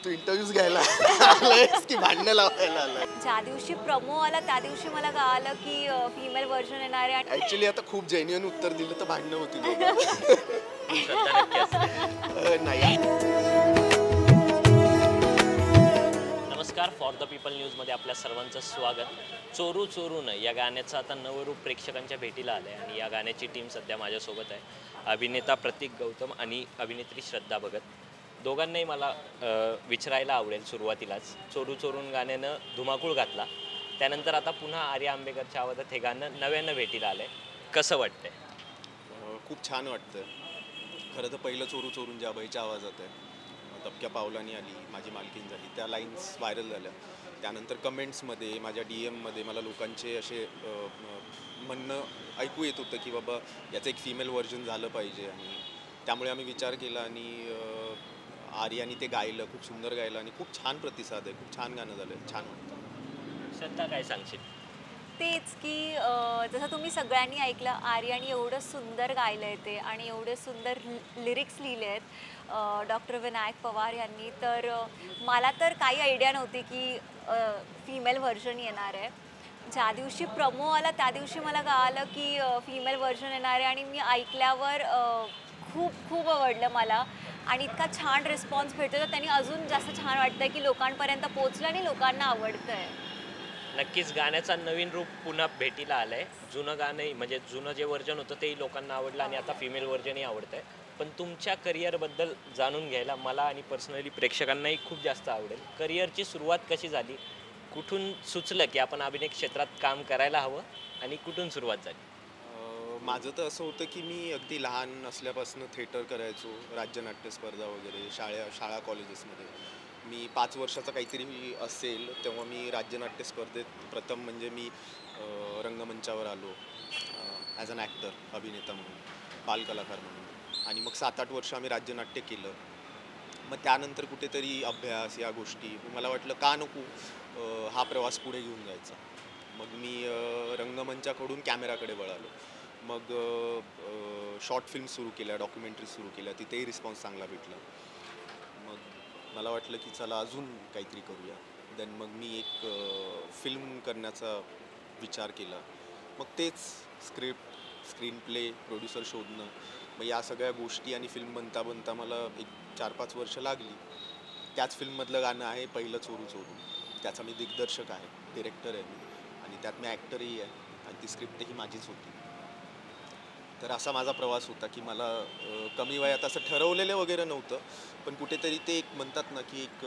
तू interviews घ्यायला आलायस की भांडणं लावायला आलाय? ज्या दिवशी प्रमो आला त्या दिवशी मला कळालं की फिमेल व्हर्जन येणार आहे. ऍक्च्युली आता खूप जेन्युइन उत्तर दिलं तर भांडणं होती श्रद्धा नक्की असते. नाही. नमस्कार, फॉर द पीपल न्यूजमध्ये आपल्या सर्वांचं स्वागत. चोरू चोरून या गाण्याचं आता नवं रूप प्रेक्षकांच्या भेटीला आलं आहे आणि या गाण्याची टीम सध्या माझ्यासोबत आहे. अभिनेता प्रतीक गौतम आणि अभिनेत्री श्रद्धा भगत. दोघांनाही मला विचारायला आवडेल सुरुवातीलाच, चोरू चोरून गाण्यानं धुमाकूळ घातला, त्यानंतर आता पुन्हा आर्या आंबेकरच्या आवाजात हे गाणं नव्यानं भेटीला आलं आहे. कसं वाटतंय? खूप छान वाटतं. खरं तर पहिलं चोरू चोरून ज्या बाईच्या आवाजात आहे, दबक्या पावलांनी आली, माझी मालकीन झाली, त्या लाईन्स व्हायरल झाल्या. त्यानंतर कमेंट्समध्ये, माझ्या DM मध्ये मला लोकांचे असे म्हणणं ऐकू येत होतं की बाबा याचं एक फिमेल व्हर्जन झालं पाहिजे. आणि त्यामुळे आम्ही विचार केला आणि आर्याने ते गायलं, खूप सुंदर गायलं आणि खूप छान प्रतिसाद आहे. खूप छान गाणं झालं, छान वाटतं. श्रद्धा, काय सांगशील? तेच की जसं तुम्ही सगळ्यांनी ऐकलं, आर्याने एवढं सुंदर गायलं आहे ते आणि एवढे सुंदर लिरिक्स लिहिले आहेत डॉक्टर विनायक पवार यांनी. तर मला तर काही आयडिया नव्हती की फिमेल व्हर्जन येणार आहे. ज्या दिवशी प्रमो आला त्या दिवशी मला कळालं की फिमेल व्हर्जन येणार आहे आणि मी ऐकल्यावर खूप खूप आवडलं मला आणि इतका छान रिस्पॉन्स भेटतो तर त्यांनी अजून जास्त छान वाटतं की लोकांपर्यंत पोचलं आणि लोकांना आवडतं आहे. नक्कीच गाण्याचा नवीन रूप पुन्हा भेटीला आलं आहे. जुनं गाणंही म्हणजे जुनं जे व्हर्जन होतं तेही लोकांना आवडलं आणि आता फिमेल व्हर्जनही आवडतं आहे. पण तुमच्या करिअरबद्दल जाणून घ्यायला मला आणि पर्सनली प्रेक्षकांनाही खूप जास्त आवडेल. करिअरची सुरुवात कशी झाली? कुठून सुचलं की आपण अभिनय क्षेत्रात काम करायला हवं आणि कुठून सुरुवात झाली? माझं तर असं होतं की मी अगदी लहान असल्यापासून थिएटर करायचो, राज्यनाट्य स्पर्धा वगैरे शाळा कॉलेजेसमध्ये. मी 5 वर्षाचा काहीतरी असेल तेव्हा मी राज्यनाट्य स्पर्धेत प्रथम म्हणजे मी रंगमंचावर आलो ॲज अन ॲक्टर, अभिनेता म्हणून, बालकलाकार म्हणून. आणि मग 7-8 वर्ष आम्ही राज्यनाट्य केलं. मग त्यानंतर कुठेतरी अभ्यास या गोष्टी मला वाटलं का नको हा प्रवास पुढे घेऊन जायचा. मग मी रंगमंचाकडून कॅमेराकडे वळालो. मग शॉर्ट फिल्म सुरू केल्या, डॉक्युमेंटरी सुरू केल्या, तिथेही रिस्पॉन्स चांगला भेटला. मग मला वाटलं की चला अजून काहीतरी करूया. देन मग मी एक फिल्म करण्याचा विचार केला. मग तेच स्क्रिप्ट, स्क्रीन प्ले, प्रोड्युसर शोधणं, मग या सगळ्या गोष्टी आणि फिल्म बनता बनता मला एक 4-5 वर्ष लागली. त्याच फिल्ममधलं गाणं आहे पहिलं चोरू चोरू. त्याचा मी दिग्दर्शक आहे, डिरेक्टर आहे मी, आणि त्यात मी ॲक्टरही आहे आणि ती स्क्रिप्टही माझीच होती. तर असा माझा प्रवास होता की मला कमी वयात असं ठरवलेलं वगैरे नव्हतं, पण कुठेतरी ते एक म्हणतात ना की एक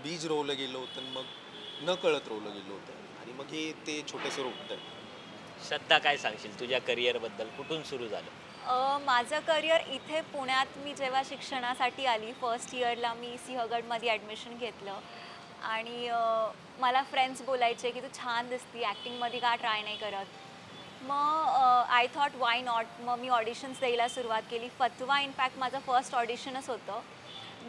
बीज रोवलं गेलं होतं आणि मग न कळत रोवलं गेलं होतं आणि मग हे ते छोटंसं रोपटं आहे. श्रद्धा, काय सांगशील तुझ्या करिअरबद्दल? कुठून सुरू झालं? माझं करिअर इथे पुण्यात मी जेव्हा शिक्षणासाठी आली, फर्स्ट इयरला मी सिंहगडमध्ये ॲडमिशन घेतलं आणि मला फ्रेंड्स बोलायचे की तू छान दिसती, ॲक्टिंगमध्ये का ट्राय नाही करत. मग आय थॉट वाय नॉट. मग मी ऑडिशन्स द्यायला सुरुवात केली. फतवा इनफॅक्ट माझं फर्स्ट ऑडिशनच होतं,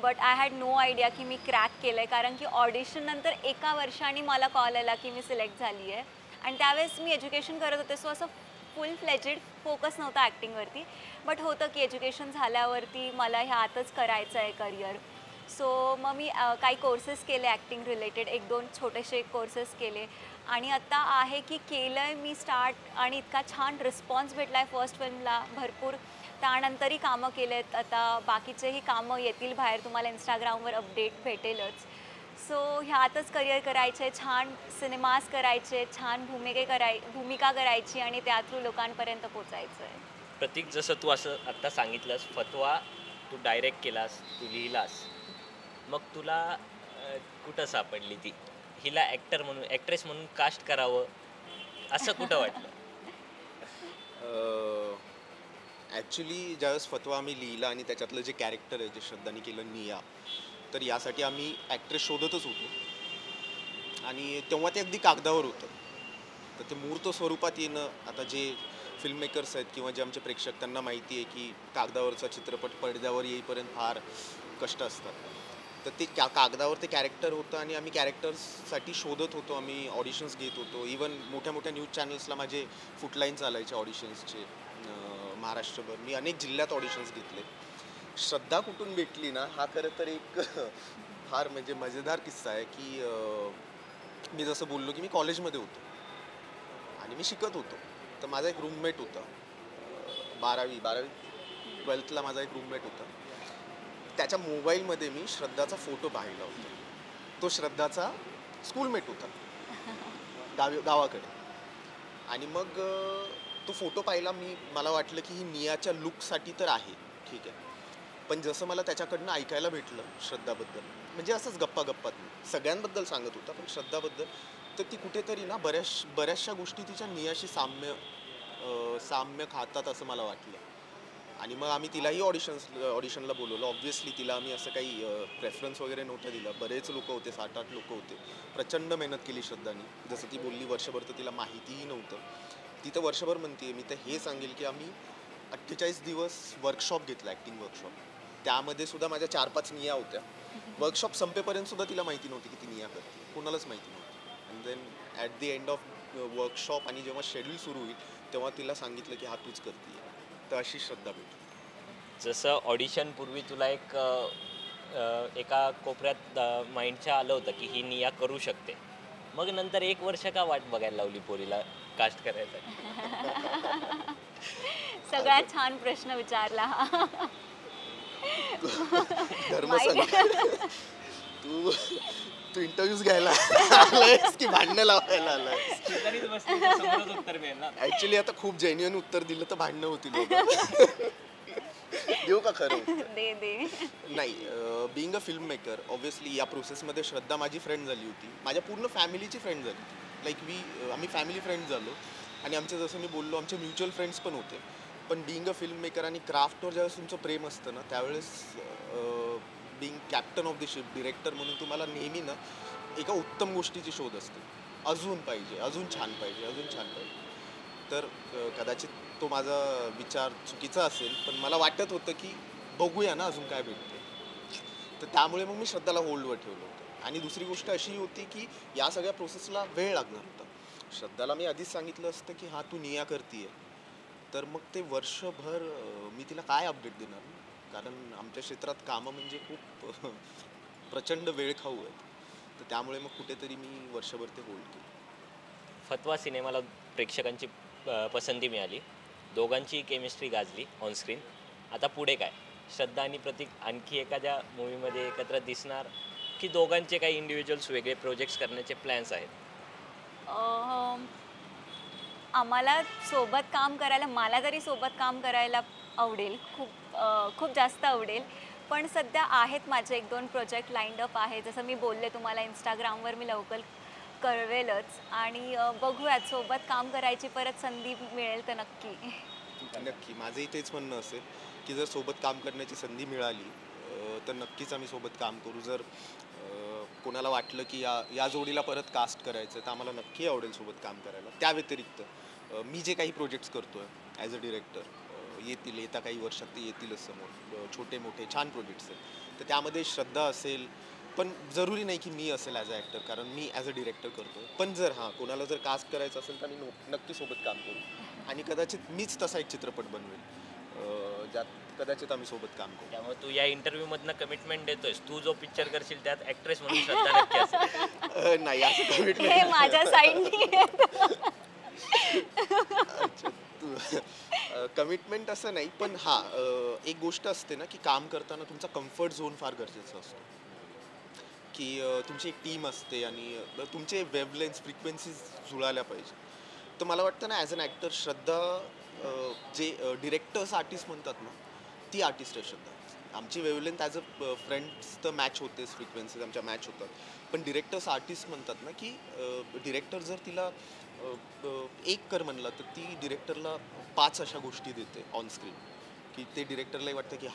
but I had no idea की मी क्रॅक केलं आहे, कारण की ऑडिशननंतर 1 वर्षाने मला कॉल आला की मी सिलेक्ट झाली आहे. आणि त्यावेळेस मी एज्युकेशन करत होते, सो असं फुल फ्लेजेड फोकस नव्हता ॲक्टिंगवरती, बट होतं की एज्युकेशन झाल्यावरती मला ह्यातच करायचं आहे करिअर. सो मग मी काही कोर्सेस केले ॲक्टिंग रिलेटेड, 1-2 छोटेसे कोर्सेस केले आणि आत्ता आहे की केलं आहे मी स्टार्ट आणि इतका छान रिस्पॉन्स भेटला आहे फर्स्ट फिल्मला भरपूर. त्यानंतरही कामं केले आहेत, आता बाकीचेही कामं येतील बाहेर, तुम्हाला इंस्टाग्रामवर अपडेट भेटेलच. सो ह्यातच करिअर करायचे, छान सिनेमास करायचे, छान भूमिका करायची आणि त्या थ्रू लोकांपर्यंत पोचायचं आहे. प्रतीक, जसं तू असं आत्ता सांगितलंस, फतवा तू डायरेक्ट केलास, तू लिहिलास, मग तुला कुठं सापडली ती? हिला ॲक्टर म्हणून, ॲक्ट्रेस म्हणून कास्ट करावं असं कुठं वाटलं? ॲक्च्युली ज्यावेळेस फतवा आम्ही लिहिला आणि त्याच्यातलं जे कॅरेक्टर आहे जे श्रद्धाने केलं, निया, तर यासाठी आम्ही ॲक्ट्रेस शोधतच होतो आणि तेव्हा ते अगदी कागदावर होतं. तर ते मूर्त स्वरूपात येणं, आता जे फिल्म मेकर्स आहेत किंवा जे आमचे प्रेक्षक, त्यांना माहिती आहे की कागदावरचा चित्रपट पडद्यावर येईपर्यंत फार कष्ट असतात. तर ते कागदावर ते कॅरेक्टर होतं आणि आम्ही कॅरेक्टर्ससाठी शोधत होतो, आम्ही ऑडिशन्स घेत होतो. इवन मोठ्या मोठ्या न्यूज चॅनल्सला माझे फुटलाईन चालायचे ऑडिशन्सचे महाराष्ट्रभर. मी अनेक जिल्ह्यात ऑडिशन्स घेतले. श्रद्धा कुठून भेटली ना, हा खरं तर एक फार म्हणजे मजेदार किस्सा आहे की मी जसं बोललो की मी कॉलेजमध्ये होतो आणि मी शिकत होतो. तर माझा एक रूममेट होता. 12वी 12th-12thला माझा एक रूममेट होता. त्याच्या मोबाईलमध्ये मी श्रद्धाचा फोटो पाहिला होता. तो श्रद्धाचा स्कूलमेट होता गावाकडे. आणि मग तो फोटो पाहिला. मला वाटलं की ही नियाच्या लुकसाठी तर आहे, ठीक आहे. पण जसं मला त्याच्याकडनं ऐकायला भेटलं श्रद्धाबद्दल, म्हणजे असंच गप्पात सगळ्यांबद्दल सांगत होता, पण श्रद्धाबद्दल, तर ती कुठेतरी ना बऱ्याचशा गोष्टी तिच्या नियाशी साम्य खातात असं मला वाटलं. आणि मग आम्ही तिलाही ऑडिशनला बोलवलं. ऑब्व्हियसली तिला आम्ही असं काही प्रेफरन्स वगैरे नव्हतं दिलं. बरेच लोक होते, 7-8 लोक होते. प्रचंड मेहनत केली श्रद्धानी. जसं ती बोलली वर्षभर तर तिला माहितीही नव्हतं. ती तर वर्षभर म्हणते. मी तर हे सांगेल की आम्ही 48 दिवस वर्कशॉप घेतला, ॲक्टिंग वर्कशॉप. त्यामध्ये सुद्धा माझ्या 4-5 निया होत्या. वर्कशॉप संपेपर्यंत सुद्धा तिला माहिती नव्हती की ती निया करते, कोणालाच माहिती नव्हती. And then at the end of workshop आणि जेव्हा शेड्यूल सुरू होईल तेव्हा तिला सांगितलं की हा तूच करते. तर अशी श्रद्धा भेटली. जसं ऑडिशन पूर्वी तुला एका कोपऱ्यात माइंडच्या आलं होतं की ही निया करू शकते, मग नंतर 1 वर्ष का वाट बघायला लावली पोरीला कास्ट करायसाठी? सगळ्यात छान प्रश्न विचारला हा. धर्म सांग. तू इंटरव्ह्यूज घ्यायला आलायस की भांडणं लावायला आलायस? ऍक्च्युली आता खूप जेन्युइन उत्तर दिलं तर भांडणं होतील. देऊ का खरं? दे. नाही, being a film maker obviously या प्रोसेसमध्ये श्रद्धा माझी फ्रेंड झाली होती. माझ्या पूर्ण फॅमिलीची फ्रेंड झाली. लाईक आम्ही फॅमिली फ्रेंड झालो. आणि आमचे, जसं मी बोललो, आमचे म्युच्युअल फ्रेंड्स पण होते. पण बिईंग अ फिल्म मेकर आणि क्राफ्टवर ज्यावेळेस तुमचं प्रेम असतं ना, त्यावेळेस being captain of the ship, director म्हणून तुम्हाला नेहमी ना एका उत्तम गोष्टीची शोध असते. अजून पाहिजे, अजून छान पाहिजे. तर कदाचित तो माझा विचार चुकीचा असेल, पण मला वाटत होतं की बघूया ना अजून काय भेटते. तर त्यामुळे मग मी श्रद्धाला होल्डवर ठेवलं होतं. आणि दुसरी गोष्ट अशी होती की या सगळ्या प्रोसेसला वेळ लागणार होता. श्रद्धाला मी आधीच सांगितलं असतं की हा तू निया करतीये, तर मग ते वर्षभर मी तिला काय अपडेट देणार. कारण आमच्या क्षेत्रात कामं म्हणजे खूप प्रचंड वेळ खाऊ आहेत. तर त्यामुळे मग कुठेतरी मी वर्षभर ते होल्ड केलं. फतवा सिनेमाला प्रेक्षकांची पसंती मिळाली, दोघांची केमिस्ट्री गाजली ऑनस्क्रीन. आता पुढे काय? श्रद्धा आणि प्रतीक आणखी एखाद्या मूवीमध्ये एकत्र दिसणार की दोघांचे काही इंडिव्हिज्युअल्स वेगळे प्रोजेक्ट्स करण्याचे प्लॅन्स आहेत? आम्हाला सोबत काम करायला, मला तरी सोबत काम करायला आवडेल, खूप जास्त आवडेल. पण सध्या आहेत माझे 1-2 प्रोजेक्ट लाईंड अप आहे. जसं मी बोलले तुम्हाला, इंस्टाग्रामवर मी लवकर कळवेलच. आणि बघूयात, सोबत काम करायची परत संधी मिळेल तर नक्की. माझंही तेच म्हणणं असेल की जर सोबत काम करण्याची संधी मिळाली तर नक्कीच आम्ही सोबत काम करू. जर कोणाला वाटलं की या जोडीला परत कास्ट करायचं तर आम्हाला नक्की आवडेल सोबत काम करायला. त्या व्यतिरिक्त मी जे काही प्रोजेक्ट्स करतोय ॲज अ डिरेक्टर, येत्या काही वर्षात ते येतीलच समोर, छोटे मोठे छान प्रोजेक्ट्स आहेत. तर त्यामध्ये श्रद्धा असेल, पण जरुरी नाही की मी असेल ॲज अ ॲक्टर, कारण मी ॲज अ डिरेक्टर करतो. पण जर कोणाला जर कास्ट करायचं असेल तर आम्ही नक्की सोबत काम करू. आणि कदाचित मीच तसा एक चित्रपट बनवेल ज्यात कदाचित आम्ही सोबत काम करू. त्यामुळे तू या इंटरव्ह्यूमधनं कमिटमेंट देतोयस, तू जो पिक्चर करशील त्यात ॲक्ट्रेस म्हणून श्रद्धा नक्की असेल? नाही, असं हे कमिटमेंट. माझ्या साईडनी. अच्छा, कमिटमेंट असं नाही, पण एक गोष्ट असते ना की काम करताना तुमचा कम्फर्ट झोन फार गरजेचा असतो. की तुमची एक टीम असते आणि तुमचे वेवलेन्स, फ्रिक्वेन्सीज जुळाल्या पाहिजे. तर मला वाटतं ना ॲज अन ॲक्टर श्रद्धा जे डिरेक्टर्स आर्टिस्ट म्हणतात ना, ती आर्टिस्ट आहे श्रद्धा. आमची वेवलेन्थ ॲज अ फ्रेंड्स तर मॅच होतेच, फ्रिक्वेन्सीज आमच्या मॅच होतात. पण डिरेक्टर्स आर्टिस्ट म्हणतात ना की डिरेक्टर जर तिला एक कर म्हणला तर ती डिरेक्टरला 5 अशा गोष्टी देते ऑनस्क्रीन की ते डिरेक्टरलाही वाटतं की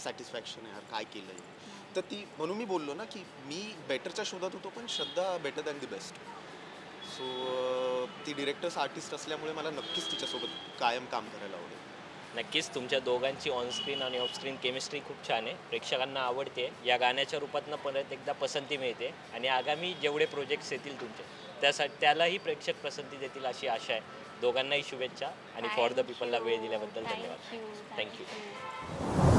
सॅटिस्फॅक्शन आहे, यार काय केलं आहे. तर ती, म्हणून मी बोललो ना की मी बेटरच्या शोधात होतो, पण Shraddha better than the best. So ती डिरेक्टर्स आर्टिस्ट असल्यामुळे मला नक्कीच तिच्यासोबत कायम काम करायला आवडेल. नक्कीच तुमच्या दोघांची ऑनस्क्रीन आणि ऑफस्क्रीन केमिस्ट्री खूप छान आहे, प्रेक्षकांना आवडते. या गाण्याच्या रूपातनं परत एकदा पसंती मिळते आणि आगामी जेवढे प्रोजेक्ट्स येतील तुमचे त्यालाही प्रेक्षक पसंती देतील अशी आशा आहे. दोघांनाही शुभेच्छा आणि फॉर द पीपलला वेळ दिल्याबद्दल धन्यवाद. थँक्यू. थँक्यू.